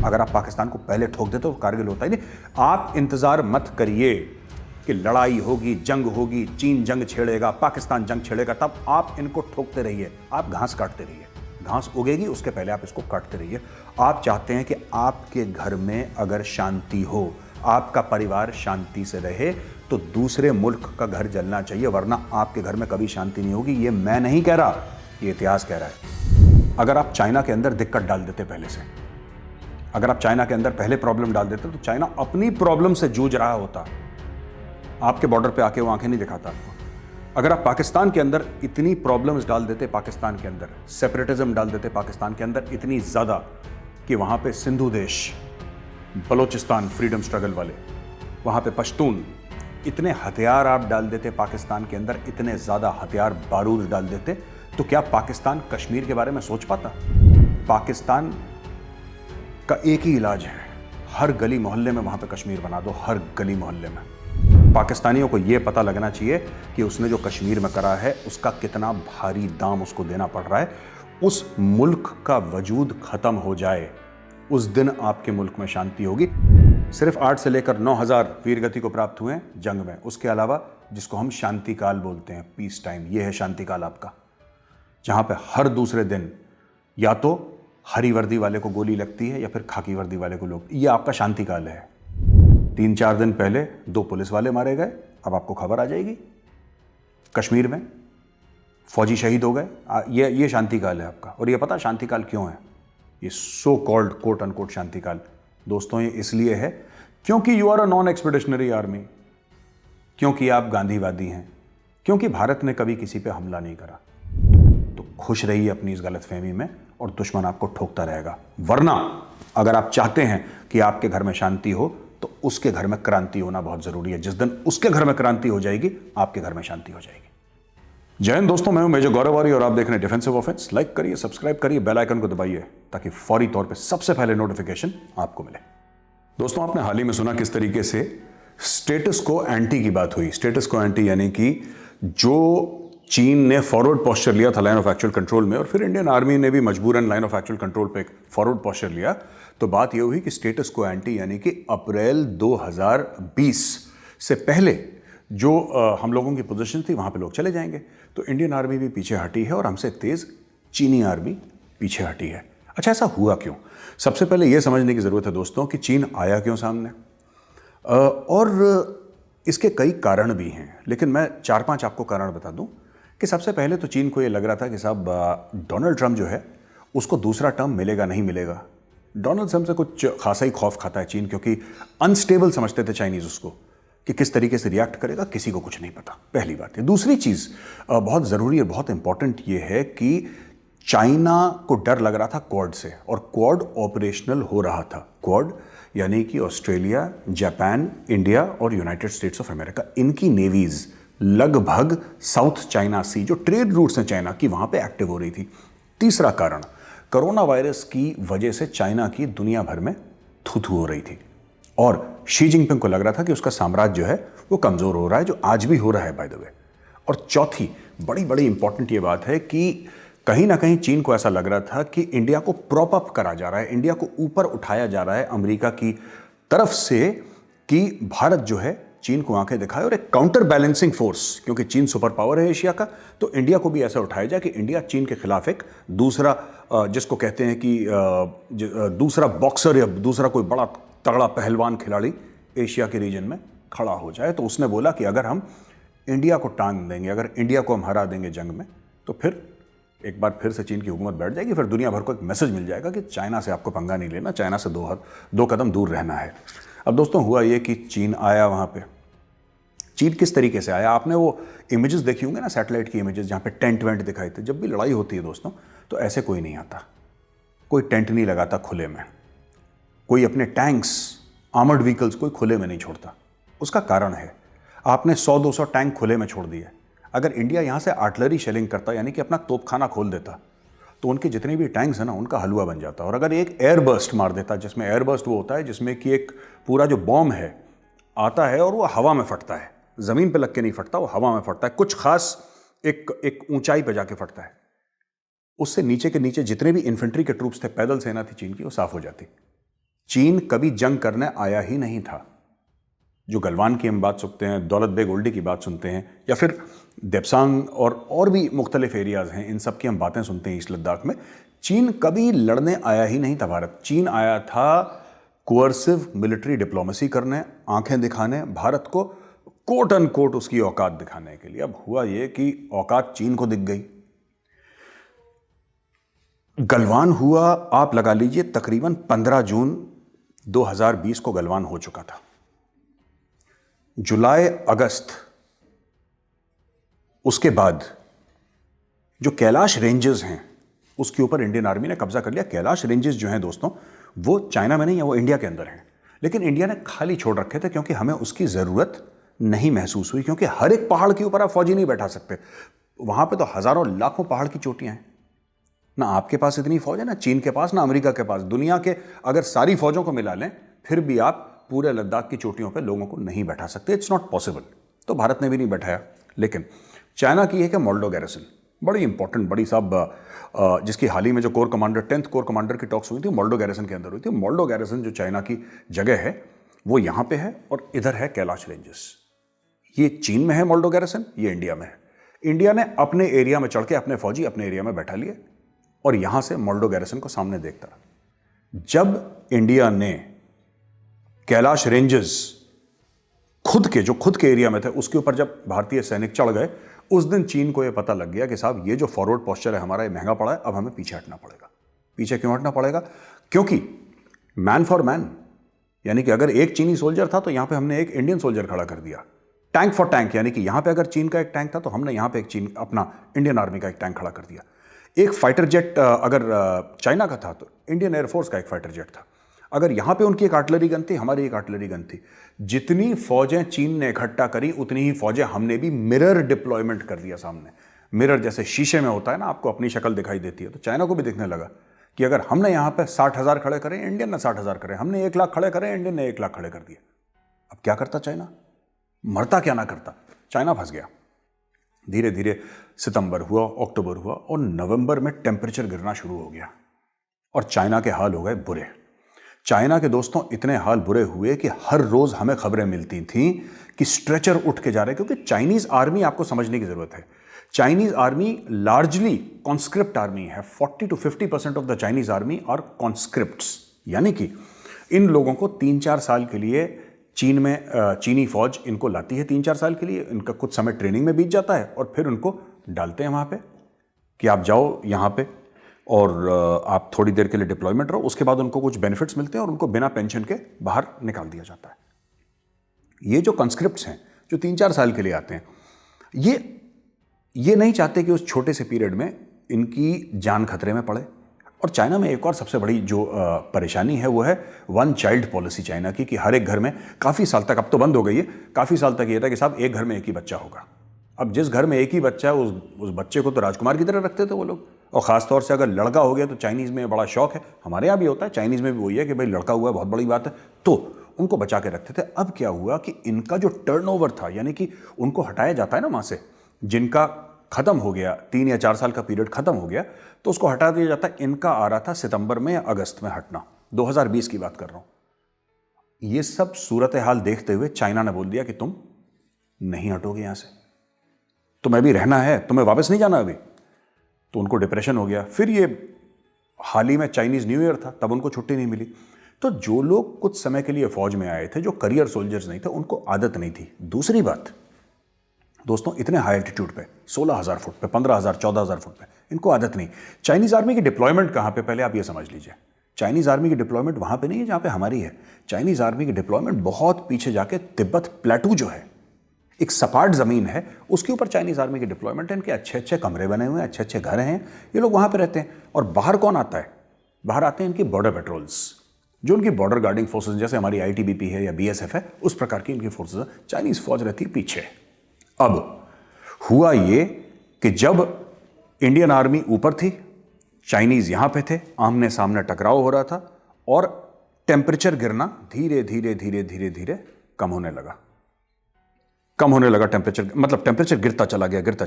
अगर आप पाकिस्तान को पहले ठोक देते तो कारगिल होता ही नहीं। आप इंतजार मत करिए कि लड़ाई होगी, जंग होगी, चीन जंग छेड़ेगा, पाकिस्तान जंग छेड़ेगा, तब आप इनको ठोकते रहिए। आप घास काटते रहिए, घास उगेगी उसके पहले आप इसको काटते रहिए। आप चाहते हैं कि आपके घर में अगर शांति हो, आपका परिवार शांति से रहे, तो दूसरे मुल्क का घर जलना चाहिए, वरना आपके घर में कभी शांति नहीं होगी। ये मैं नहीं कह रहा, ये इतिहास कह रहा है। अगर आप चाइना के अंदर दिक्कत डाल देते पहले से, अगर आप चाइना के अंदर पहले प्रॉब्लम डाल देते तो चाइना अपनी प्रॉब्लम से जूझ रहा होता, आपके बॉर्डर पे आके वो आंखें नहीं दिखाता आपको। अगर आप पाकिस्तान के अंदर इतनी प्रॉब्लम्स डाल देते, पाकिस्तान के अंदर सेपरेटिज्म डाल देते, पाकिस्तान के अंदर इतनी ज़्यादा कि वहाँ पे सिंधु देश, बलोचिस्तान फ्रीडम स्ट्रगल वाले, वहाँ पे पश्तून, इतने हथियार आप डाल देते पाकिस्तान के अंदर, इतने ज़्यादा हथियार बारूद डाल देते, तो क्या पाकिस्तान कश्मीर के बारे में सोच पाता? पाकिस्तान का एक ही इलाज है, हर गली मोहल्ले में वहाँ पे कश्मीर बना दो, हर गली मोहल्ले में। पाकिस्तानियों को यह पता लगना चाहिए कि उसने जो कश्मीर में करा है उसका कितना भारी दाम उसको देना पड़ रहा है। उस मुल्क का वजूद खत्म हो जाए, उस दिन आपके मुल्क में शांति होगी। सिर्फ 8 से लेकर 9,000 वीरगति को प्राप्त हुए हैं जंग में। उसके अलावा जिसको हम शांति काल बोलते हैं, पीस टाइम, यह है शांति काल आपका, जहां पे हर दूसरे दिन या तो हरी वर्दी वाले को गोली लगती है या फिर खाकी वर्दी वाले को लोग, ये आपका शांति काल है। 3-4 दिन पहले 2 पुलिस वाले मारे गए, अब आपको खबर आ जाएगी कश्मीर में फौजी शहीद हो गए। ये शांति काल है आपका। और ये पता शांति काल क्यों है? ये सो कॉल्ड कोट अनकोट शांति काल दोस्तों, ये इसलिए है क्योंकि you are a non expeditionary army, क्योंकि आप गांधीवादी हैं, क्योंकि भारत ने कभी किसी पे हमला नहीं करा। तो खुश रहिए अपनी इस गलतफहमी में और दुश्मन आपको ठोकता रहेगा। वरना अगर आप चाहते हैं कि आपके घर में शांति हो तो उसके घर में क्रांति होना बहुत जरूरी है। जिस दिन उसके घर में क्रांति हो जाएगी, आपके घर में शांति हो जाएगी। जय हिंद दोस्तों, मैं हूं मेजर गौरव आर्य और आप देख रहे हैं डिफेंसिव ऑफेंस। लाइक करिए, सब्सक्राइब करिए, बेल आइकन को दबाइए ताकि फौरी तौर पे सबसे पहले नोटिफिकेशन आपको मिले। दोस्तों, आपने हाल ही में सुना किस तरीके से स्टेटस को एंटी की बात हुई। स्टेटस को एंटी यानी कि जो चीन ने फॉरवर्ड पोस्चर लिया था लाइन ऑफ एक्चुअल कंट्रोल में, और फिर इंडियन आर्मी ने भी मजबूरन लाइन ऑफ एक्चुअल कंट्रोल पे एक फॉरवर्ड पोस्चर लिया, तो बात यह हुई कि स्टेटस को एंटी यानी कि अप्रैल 2020 से पहले जो हम लोगों की पोजीशन थी वहां पे लोग चले जाएंगे। तो इंडियन आर्मी भी पीछे हटी है और हमसे तेज चीनी आर्मी पीछे हटी है। अच्छा, ऐसा हुआ क्यों? सबसे पहले यह समझने की जरूरत है दोस्तों कि चीन आया क्यों सामने, और इसके कई कारण भी हैं, लेकिन मैं 4-5 आपको कारण बता दूं कि सबसे पहले तो चीन को यह लग रहा था कि साहब डोनाल्ड ट्रंप जो है उसको दूसरा टर्म मिलेगा नहीं मिलेगा। डोनाल्ड ट्रंप से कुछ खासा ही खौफ खाता है चीन, क्योंकि अनस्टेबल समझते थे चाइनीज उसको कि किस तरीके से रिएक्ट करेगा, किसी को कुछ नहीं पता। पहली बात है। दूसरी चीज बहुत जरूरी और बहुत इंपॉर्टेंट ये है कि चाइना को डर लग रहा था क्वाड से, और क्वाड ऑपरेशनल हो रहा था। क्वाड यानी कि ऑस्ट्रेलिया, जापान, इंडिया और यूनाइटेड स्टेट्स ऑफ अमेरिका, इनकी नेवीज लगभग साउथ चाइना सी, जो ट्रेड रूट्स हैं चाइना की, वहां पे एक्टिव हो रही थी। तीसरा कारण, कोरोना वायरस की वजह से चाइना की दुनिया भर में थू-थू हो रही थी, और शी जिनपिंग को लग रहा था कि उसका साम्राज्य जो है वो कमजोर हो रहा है, जो आज भी हो रहा है बाय द वे। और चौथी बड़ी बड़ी इंपॉर्टेंट ये बात है कि कहीं ना कहीं चीन को ऐसा लग रहा था कि इंडिया को प्रॉप अप करा जा रहा है, इंडिया को ऊपर उठाया जा रहा है अमेरिका की तरफ से, कि भारत जो है चीन को आंखें दिखाए और एक काउंटर बैलेंसिंग फोर्स, क्योंकि चीन सुपर पावर है एशिया का, तो इंडिया को भी ऐसा उठाया जाए कि इंडिया चीन के खिलाफ एक दूसरा, जिसको कहते हैं कि दूसरा बॉक्सर या दूसरा कोई बड़ा तगड़ा पहलवान खिलाड़ी एशिया के रीजन में खड़ा हो जाए। तो उसने बोला कि अगर हम इंडिया को टांग देंगे, अगर इंडिया को हम हरा देंगे जंग में, तो फिर एक बार फिर से चीन की हुकूमत बैठ जाएगी, फिर दुनिया भर को एक मैसेज मिल जाएगा कि चाइना से आपको पंगा नहीं लेना, चाइना से दो कदम दूर रहना है। अब दोस्तों, हुआ ये कि चीन आया वहां पे। चीन किस तरीके से आया? आपने वो इमेजेस देखी होंगे ना, सैटेलाइट की इमेजेस, जहां पे टेंट वेंट दिखाई थे। जब भी लड़ाई होती है दोस्तों, तो ऐसे कोई नहीं आता, कोई टेंट नहीं लगाता खुले में, कोई अपने टैंक्स, आर्मर्ड व्हीकल्स कोई खुले में नहीं छोड़ता। उसका कारण है, आपने 100-200 टैंक खुले में छोड़ दिए। अगर इंडिया यहां से आर्टिलरी शेलिंग करता, यानी कि अपना तोपखाना खोल देता, तो उनके जितने भी टैंक्स हैं ना, उनका हलवा बन जाता। और अगर एक एयर बर्स्ट मार देता, जिसमें एयर बर्स्ट वो होता है जिसमें कि एक पूरा जो बॉम्ब है आता है और वो हवा में फटता है, जमीन पे लग के नहीं फटता, वो हवा में फटता है, कुछ खास एक ऊंचाई पे जाके फटता है। उससे नीचे के नीचे जितने भी इन्फेंट्री के ट्रूप्स थे, पैदल सेना थी चीन की, वो साफ हो जाती। चीन कभी जंग करने आया ही नहीं था। जो गलवान की हम बात सुनते हैं, दौलत बेग ओल्डी की बात सुनते हैं, या फिर देप्सांग और भी मुख्तलिफ एरियाज हैं, इन सब की हम बातें सुनते हैं ईस्ट लद्दाख में। चीन कभी लड़ने आया ही नहीं था भारत। चीन आया था कोअर्सिव मिलिट्री डिप्लोमेसी करने, आंखें दिखाने, भारत को कोट अन कोट उसकी औकात दिखाने के लिए। अब हुआ ये कि औकात चीन को दिख गई। गलवान हुआ, आप लगा लीजिए तकरीबन 15 जून 2020 को गलवान हो चुका था। जुलाई अगस्त उसके बाद जो कैलाश रेंजेस हैं उसके ऊपर इंडियन आर्मी ने कब्जा कर लिया। कैलाश रेंजेस जो हैं दोस्तों, वो चाइना में नहीं है, वो इंडिया के अंदर हैं, लेकिन इंडिया ने खाली छोड़ रखे थे क्योंकि हमें उसकी जरूरत नहीं महसूस हुई, क्योंकि हर एक पहाड़ के ऊपर आप फौजी नहीं बैठा सकते। वहां पे तो हजारों लाखों पहाड़ की चोटियां हैं। ना आपके पास इतनी फौज है, ना चीन के पास, ना अमेरिका के पास। दुनिया के अगर सारी फौजों को मिला लें फिर भी आप पूरे लद्दाख की चोटियों पे लोगों को नहीं बैठा सकते। It's not possible. तो भारत ने भी नहीं बैठाया। लेकिन चाइना की है कि मोल्डो गैरिसन, बड़ी इंपॉर्टेंट, बड़ी साहब, जिसकी हाल ही में जो core commander 10th core commander की टॉक्स हुई थी, मोल्डो गैरिसन के अंदर हुई थी। मोल्डो गैरिसन जो चाइना की जगह है वो यहां पे है, और इधर है कैलाश रेंजेस। ये चीन में है मोल्डो गैरिसन, ये इंडिया में है। इंडिया ने अपने एरिया में चढ़ के अपने फौजी अपने एरिया में बैठा लिए और यहां से मोल्डो गैरिसन को सामने देखता रहा। जब इंडिया ने कैलाश रेंजेस खुद के एरिया में थे उसके ऊपर जब भारतीय सैनिक चढ़ गए, उस दिन चीन को यह पता लग गया कि साहब ये जो फॉरवर्ड पोस्चर है हमारा, ये महंगा पड़ा है, अब हमें पीछे हटना पड़ेगा। पीछे क्यों हटना पड़ेगा? क्योंकि मैन फॉर मैन, यानी कि अगर एक चीनी सोल्जर था तो यहां पे हमने एक इंडियन सोल्जर खड़ा कर दिया। टैंक फॉर टैंक, यानी कि यहां पे अगर चीन का एक टैंक था तो हमने यहां पे एक अपना इंडियन आर्मी का एक टैंक खड़ा कर दिया। एक फाइटर जेट अगर चाइना का था तो इंडियन एयरफोर्स का एक फाइटर जेट था। अगर यहां पे उनकी एक आर्टिलरी गन थी, हमारी एक आर्टिलरी गन थी। जितनी फौजें चीन ने इकट्ठा करी उतनी ही फौजें हमने भी मिरर डिप्लॉयमेंट कर दिया सामने। मिरर जैसे शीशे में होता है ना, आपको अपनी शक्ल दिखाई देती है, तो चाइना को भी दिखने लगा कि अगर हमने यहां पे 60,000 खड़े करें, इंडियन ने 60,000 करे, हमने 1 लाख खड़े करें, इंडियन ने 1 लाख खड़े कर दिए। अब क्या करता चाइना? मरता क्या ना करता। चाइना फंस गया। धीरे धीरे सितंबर हुआ, अक्टूबर हुआ, और नवंबर में टेम्परेचर गिरना शुरू हो गया और चाइना के हाल हो गए बुरे। चाइना के दोस्तों इतने हाल बुरे हुए कि हर रोज हमें खबरें मिलती थीं कि स्ट्रेचर उठ के जा रहे, क्योंकि चाइनीज आर्मी, आपको समझने की जरूरत है, Chinese army largely conscript army है। 40 to 50% of the Chinese army are conscripts, यानी कि इन लोगों को 3-4 साल के लिए चीन में चीनी फौज इनको लाती है। 3-4 साल के लिए इनका कुछ समय ट्रेनिंग में बीत जाता है और फिर उनको डालते हैं वहां पे कि आप जाओ यहां पे और आप थोड़ी देर के लिए डिप्लॉयमेंट रहो। उसके बाद उनको कुछ बेनिफिट्स मिलते हैं और उनको बिना पेंशन के बाहर निकाल दिया जाता है। ये जो कॉन्स्क्रिप्ट्स हैं जो 3-4 साल के लिए आते हैं, ये नहीं चाहते कि उस छोटे से पीरियड में इनकी जान खतरे में पड़े। और चाइना में एक और सबसे बड़ी जो परेशानी है वो है 1 चाइल्ड पॉलिसी चाइना की, कि हर एक घर में काफ़ी साल तक, अब तो बंद हो गई है, काफ़ी साल तक ये था कि साहब एक घर में एक ही बच्चा होगा। अब जिस घर में एक ही बच्चा है उस बच्चे को तो राजकुमार की तरह रखते थे वो लोग। और ख़ासतौर से अगर लड़का हो गया तो चाइनीज़ में बड़ा शौक है, हमारे यहाँ भी होता है, चाइनीज़ में भी वही है कि भाई लड़का हुआ है बहुत बड़ी बात है, तो उनको बचा के रखते थे। अब क्या हुआ कि इनका जो टर्नओवर था, यानी कि उनको हटाया जाता है ना वहाँ से, जिनका खत्म हो गया, 3 या 4 साल का पीरियड खत्म हो गया तो उसको हटा दिया जाता है। इनका आ रहा था सितंबर में या अगस्त में हटना, 2020 की बात कर रहा हूं। ये सब सूरत हाल देखते हुए चाइना ने बोल दिया कि तुम नहीं हटोगे यहां से, तुम्हें भी रहना है, तुम्हें वापस नहीं जाना अभी। तो उनको डिप्रेशन हो गया। फिर ये हाल ही में चाइनीज न्यू ईयर था, तब उनको छुट्टी नहीं मिली। तो जो लोग कुछ समय के लिए फौज में आए थे, जो करियर सोल्जर्स नहीं थे, उनको आदत नहीं थी। दूसरी बात दोस्तों, इतने हाई एल्टीट्यूड पे 16,000 फुट पे, 15,000, 14,000 फुट पे इनको आदत नहीं। चाइनीज आर्मी की डिप्लॉयमेंट कहां पे, पहले आप ये समझ लीजिए। चाइनीज आर्मी की डिप्लॉयमेंट वहां पे नहीं है जहां पे हमारी है। चाइनीज आर्मी की डिप्लॉयमेंट बहुत पीछे जाके तिब्बत प्लेटू जो है, एक सपाट जमीन है, उसके ऊपर चाइनीज आर्मी की डिप्लॉयमेंट है। इनके अच्छे अच्छे कमरे बने हुए हैं, अच्छे अच्छे घर हैं, ये लोग वहां पे रहते हैं। और बाहर कौन आता है? बाहर आते हैं इनकी बॉर्डर पेट्रोल्स, जो उनकी बॉर्डर गार्डिंग फोर्सेज, जैसे हमारी आईटीबीपी है या बीएसएफ है, उस प्रकार की इनकी फोर्सेज। चाइनीज फौज रहती है पीछे। अब हुआ ये कि जब इंडियन आर्मी ऊपर थी, चाइनीज यहां पे थे, आमने सामने टकराव हो रहा था और टेम्परेचर गिरना धीरे धीरे धीरे धीरे धीरे कम होने लगा। टेम्परेचर, मतलब टेम्परेचर गिरता चला गया -10,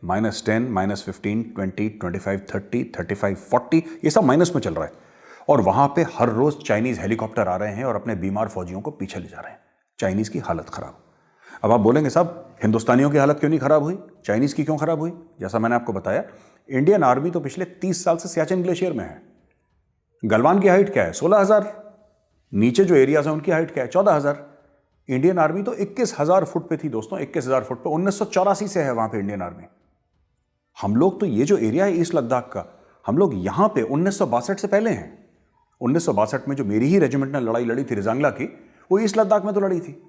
-15, -20, 25, 30, 35, 40, ये सब माइनस में चल रहा है। और वहां पे हर रोज चाइनीज हेलीकॉप्टर आ रहे हैं और अपने बीमार फौजियों को पीछे ले जा रहे हैं। चाइनीज की हालत खराब। अब आप बोलेंगे साहब हिंदुस्तानियों की हालत क्यों नहीं खराब हुई, चाइनीज की क्यों खराब हुई? जैसा मैंने आपको बताया, इंडियन आर्मी तो पिछले 30 साल से सियाचिन ग्लेशियर में है। गलवान की हाइट क्या है? 16,000। नीचे जो एरियाज हैं उनकी हाइट क्या है? 14,000। इंडियन आर्मी तो 21,000 फुट पे थी दोस्तों, 21,000 फुट पे। 1984 से है वहां पे इंडियन आर्मी। हम लोग तो ये जो एरिया है ईस्ट लद्दाख का, हम लोग यहां पे 1962 से पहले हैं। 1962 में जो मेरी ही रेजिमेंट ने लड़ाई लड़ी थी रिजांगला की, वो ईस्ट लद्दाख में तो लड़ी थी।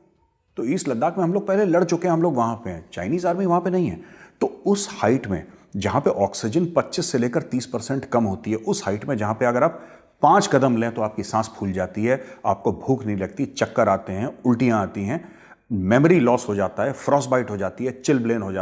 तो ईस्ट लद्दाख में हम लोग पहले लड़ चुके हैं, हम लोग वहां पे हैं। चाइनीज आर्मी वहां पे नहीं है। तो उस हाइट में जहां पे ऑक्सीजन 25 से लेकर 30% कम होती है, उस हाइट में जहां पे अगर आप 5 कदम लें तो आपकी सांस फूल जाती है, आपको भूख नहीं लगती, चक्कर आते हैं, उल्टियां आती हैं, मेमोरी लॉस हो जाता है, फ्रॉस्ट बाइट हो जाती है, चिल ब्लेन हो जाता है।